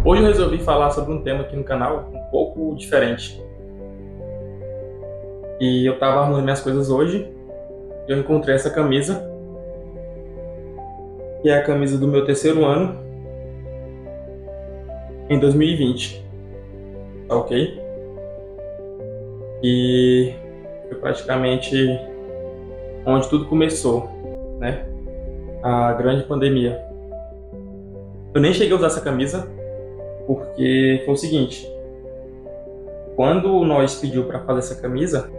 Hoje eu resolvi falar sobre um tema aqui no canal um pouco diferente. E eu tava arrumando minhas coisas hoje e eu encontrei essa camisa, que é a camisa do meu terceiro ano em 2020, tá ok? E foi praticamente onde tudo começou, né? A grande pandemia. Eu nem cheguei a usar essa camisa porque foi o seguinte: quando nós pediu para fazer essa camisa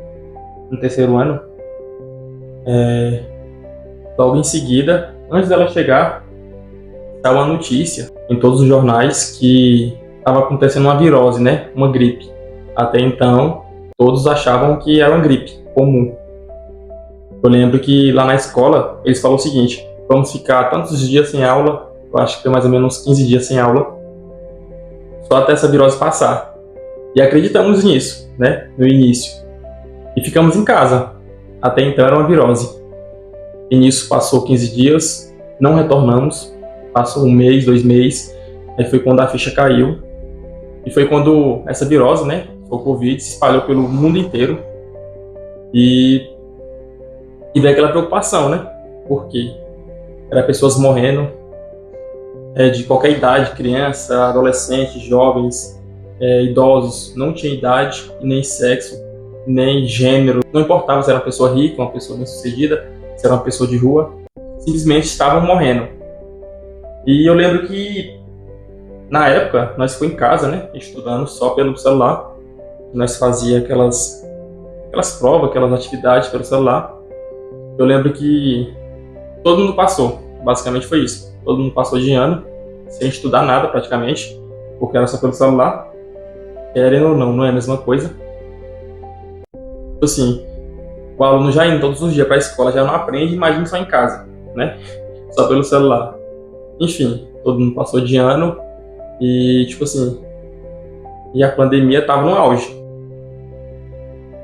no terceiro ano, logo em seguida, antes dela chegar, saiu uma notícia em todos os jornais que estava acontecendo uma virose, né? Uma gripe. Até então, todos achavam que era uma gripe comum. Eu lembro que lá na escola, eles falaram o seguinte: vamos ficar tantos dias sem aula, eu acho que foi mais ou menos 15 dias sem aula, só até essa virose passar. E acreditamos nisso, né? No início. E ficamos em casa. Até então era uma virose. E nisso passou 15 dias, não retornamos. Passou um mês, 2 meses. Aí foi quando a ficha caiu. E foi quando essa virose, né? O Covid se espalhou pelo mundo inteiro. E veio aquela preocupação, né? Porque eram pessoas morrendo de qualquer idade, criança, adolescente, jovens, idosos. Não tinha idade, nem sexo, nem gênero. Não importava se era uma pessoa rica, uma pessoa bem-sucedida, se era uma pessoa de rua. Simplesmente estavam morrendo. E eu lembro que, na época, nós ficamos em casa, né? Estudando só pelo celular. Nós fazíamos aquelas provas, aquelas atividades pelo celular. Eu lembro que todo mundo passou. Basicamente foi isso. Todo mundo passou de ano, sem estudar nada praticamente, porque era só pelo celular. Querendo ou não, não é a mesma coisa. Assim, o aluno já indo todos os dias para a escola já não aprende, imagina só em casa, né? Só pelo celular. Enfim, todo mundo passou de ano e, tipo assim, e a pandemia tava no auge.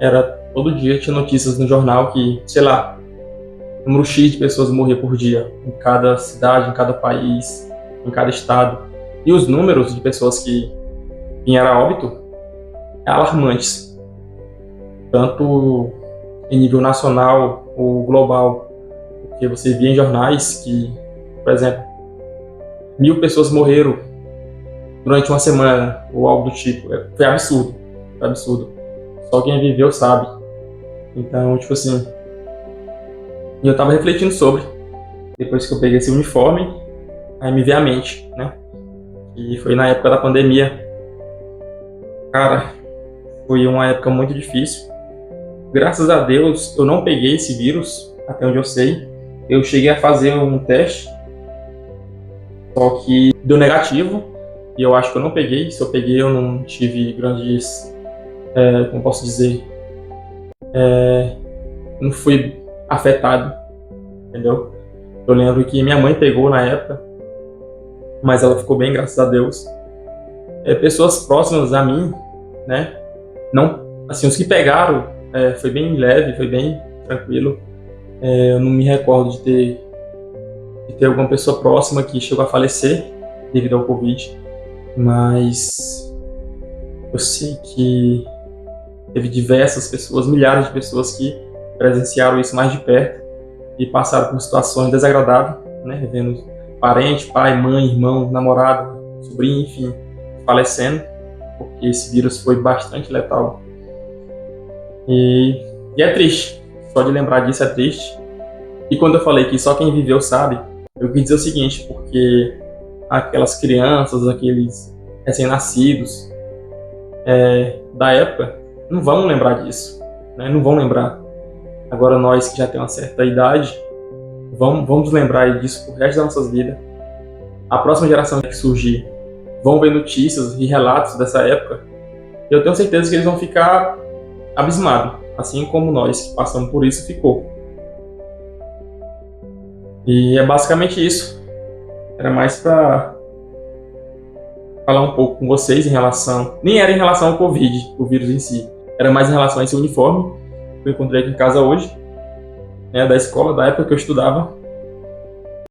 Era todo dia tinha notícias no jornal que, sei lá, número X de pessoas morriam por dia, em cada cidade, em cada país, em cada estado. E os números de pessoas que vieram a óbito é alarmantes, tanto em nível nacional ou global, porque você via em jornais que, por exemplo, 1.000 pessoas morreram durante uma semana, ou algo do tipo. Foi absurdo, foi absurdo. Só quem viveu sabe. Então, tipo assim, eu tava refletindo sobre, depois que eu peguei esse uniforme, aí me veio à mente, né? E foi na época da pandemia. Cara, foi uma época muito difícil. Graças a Deus, eu não peguei esse vírus, até onde eu sei. Eu cheguei a fazer um teste, só que deu negativo, e eu acho que eu não peguei. Se eu peguei, eu não tive grandes, como posso dizer, não fui afetado, entendeu? Eu lembro que minha mãe pegou na época, mas ela ficou bem, graças a Deus. Pessoas próximas a mim, né? Não, assim, os que pegaram, foi bem leve, foi bem tranquilo. Eu não me recordo de ter alguma pessoa próxima que chegou a falecer devido ao Covid, mas eu sei que teve diversas pessoas, milhares de pessoas que presenciaram isso mais de perto e passaram por situações desagradáveis, né? Vendo parente, pai, mãe, irmão, namorado, sobrinho, enfim, falecendo, porque esse vírus foi bastante letal. E é triste, só de lembrar disso é triste. E quando eu falei que só quem viveu sabe, eu quis dizer o seguinte: porque aquelas crianças, aqueles recém-nascidos da época, não vão lembrar disso, né? Não vão lembrar. Agora nós que já temos uma certa idade, vamos lembrar disso pro resto das nossas vidas. A próxima geração que surgir vão ver notícias e relatos dessa época, e eu tenho certeza que eles vão ficar abismados, assim como nós que passamos por isso ficou. E é basicamente isso. Era mais para falar um pouco com vocês em relação... Nem era em relação ao Covid, o vírus em si. Era mais em relação a esse uniforme que eu encontrei aqui em casa hoje, né, da escola, da época que eu estudava.